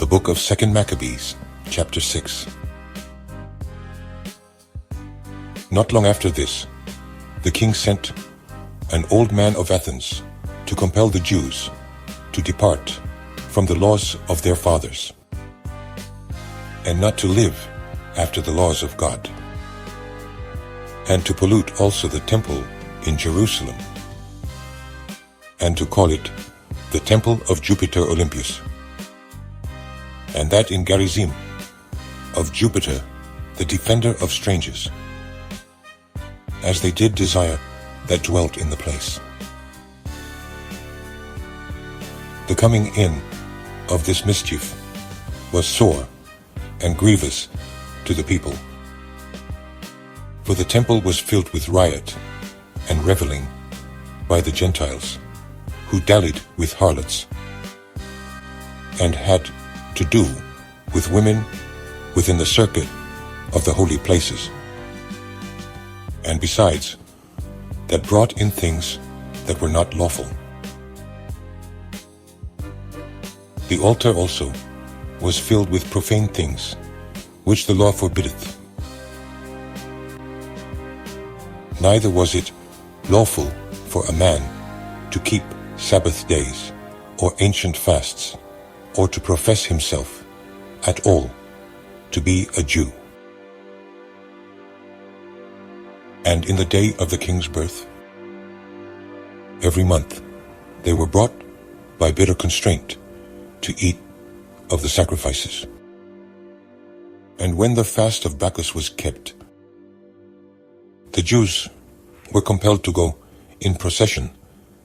book of 2 Maccabees, Chapter 6. Not long after this, the king sent an old man of Athens to compel the Jews to depart from the laws of their fathers, and not to live after the laws of God, and to pollute also the temple in Jerusalem, and to call it the temple of Jupiter Olympus, and that in Gerizim of Jupiter, the defender of strangers, as they did desire that dwelt in the place. The coming in of this mischief was sore and grievous to the people, for the temple was filled with riot and reveling by the Gentiles, who dallied with harlots, and had to do with women within the circuit of the holy places, and besides, that brought in things that were not lawful. The altar also was filled with profane things, which the law forbiddeth. Neither was it lawful for a man to keep Sabbath days, or ancient fasts, or to profess himself at all to be a Jew. And in the day of the king's birth, every month they were brought by bitter constraint to eat of the sacrifices. And when the fast of Bacchus was kept, the Jews were compelled to go in procession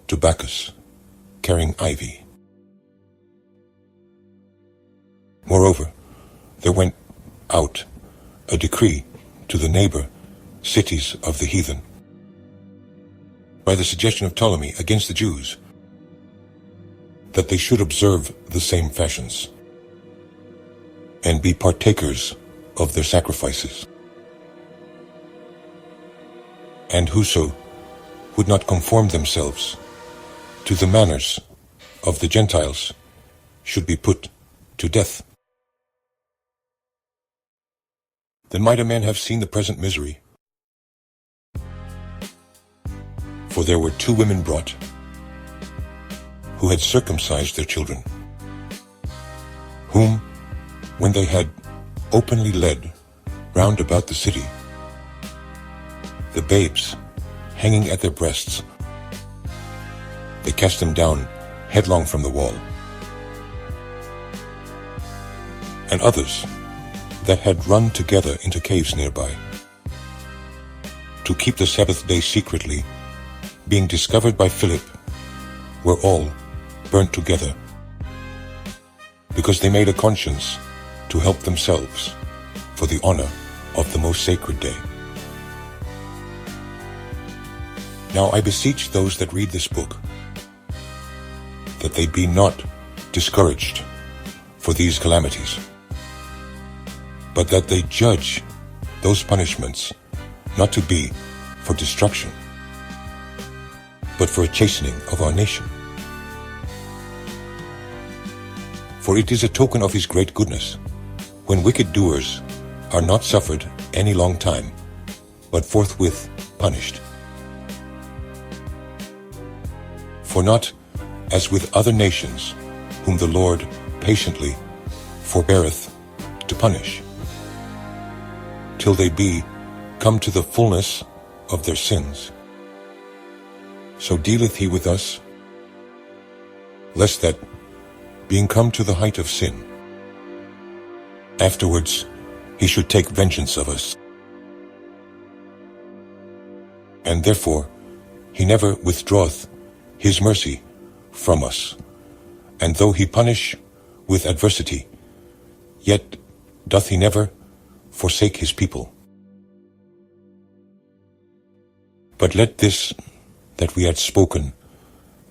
to Bacchus, carrying ivy. Moreover, there went out a decree to the neighbor cities of the heathen, by the suggestion of Ptolemy against the Jews, that they should observe the same fashions, and be partakers of their sacrifices. And whoso would not conform themselves to the manners of the Gentiles should be put to death. Then might a man have seen the present misery. For there were 2 women brought, who had circumcised their children, whom, when they had openly led round about the city, the babes hanging at their breasts, they cast them down headlong from the wall. And others that had run together into caves nearby, to keep the Sabbath day secretly, being discovered by Philip, were all burnt together, because they made a conscience to help themselves for the honor of the most sacred day. Now I beseech those that read this book, that they be not discouraged for these calamities, but that they judge those punishments not to be for destruction, but for a chastening of our nation. For it is a token of his great goodness, when wicked doers are not suffered any long time, but forthwith punished. For not as with other nations, whom the Lord patiently forbeareth to punish, till they be come to the fullness of their sins, so dealeth he with us, lest that, being come to the height of sin, afterwards he should take vengeance of us. And therefore he never withdraweth his mercy from us, and though he punish with adversity, yet doth he never forsake his people. But let this that we had spoken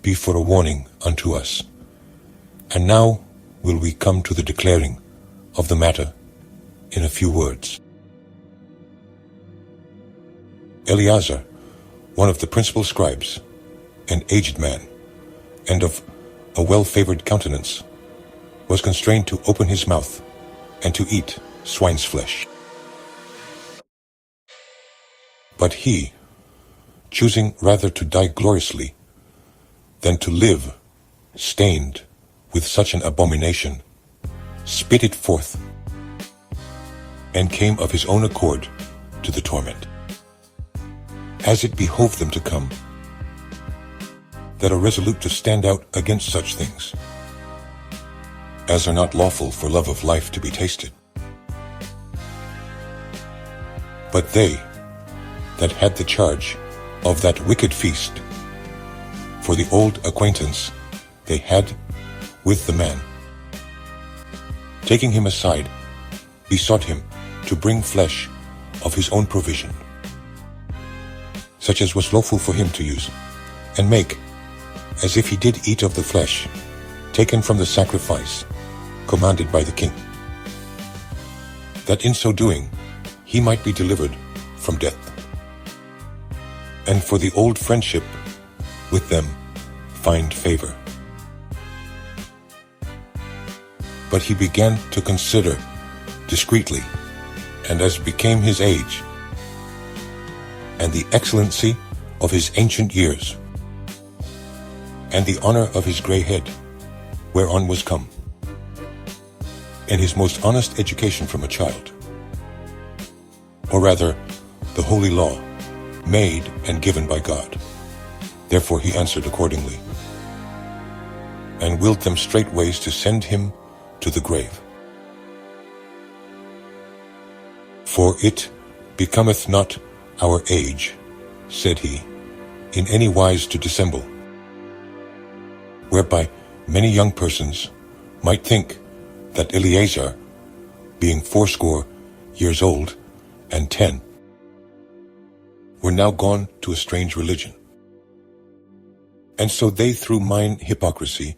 be for a warning unto us. And now will we come to the declaring of the matter in a few words. Eleazar, one of the principal scribes, an aged man, and of a well-favored countenance, was constrained to open his mouth and to eat swine's flesh. But he, choosing rather to die gloriously than to live stained with such an abomination, spit it forth, and came of his own accord to the torment, as it behoved them to come, that are resolute to stand out against such things, as are not lawful for love of life to be tasted. But they that had the charge of that wicked feast, for the old acquaintance they had with the man, taking him aside, besought him to bring flesh of his own provision, such as was lawful for him to use, and make as if he did eat of the flesh taken from the sacrifice commanded by the king, that in so doing he might be delivered from death, and for the old friendship with them find favor. But he began to consider discreetly, and as became his age, and the excellency of his ancient years, and the honor of his grey head, whereon was come, and his most honest education from a child, or rather, the holy law, made and given by God. Therefore he answered accordingly, and willed them straightways to send him to the grave. For it becometh not our age, said he, in any wise to dissemble, whereby many young persons might think that Eleazar, being 80 years old and 10, were now gone to a strange religion. And so they, through mine hypocrisy,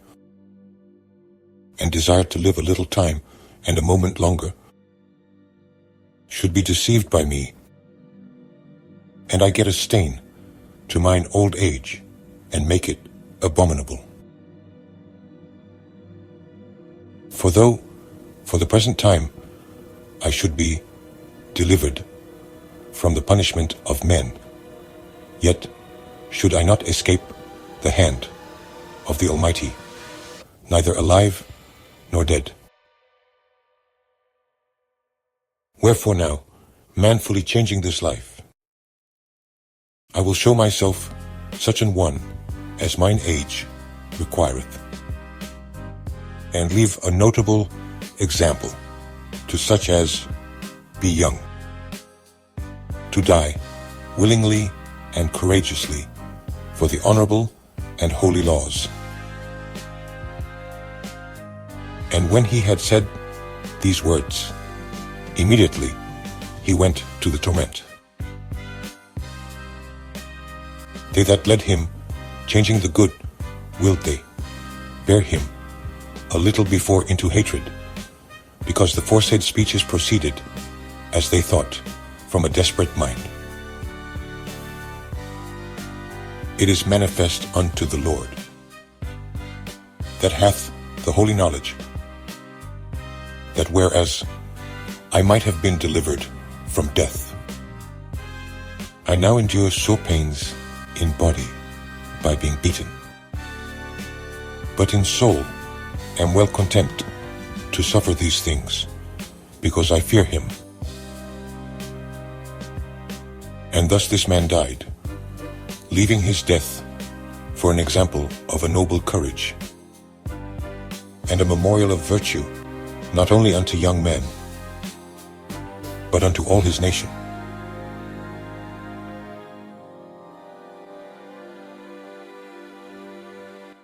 and desired to live a little time and a moment longer, should be deceived by me, and I get a stain to mine old age, and make it abominable. For though, for the present time, I should be delivered from the punishment of men, yet should I not escape the hand of the Almighty, neither alive nor dead. Wherefore now, manfully changing this life, I will show myself such an one as mine age requireth, and leave a notable example to such as be young, to die willingly and courageously for the honorable and holy laws. And when he had said these words, immediately he went to the torment. They that led him, changing the good, willed they bear him a little before into hatred, because the foresaid speeches proceeded, as they thought, from a desperate mind. It is manifest unto the Lord, that hath the holy knowledge, that whereas I might have been delivered from death, I now endure sore pains in body by being beaten, but in soul am well content to suffer these things, because I fear him. And thus this man died, leaving his death for an example of a noble courage, and a memorial of virtue, not only unto young men, but unto all his nation.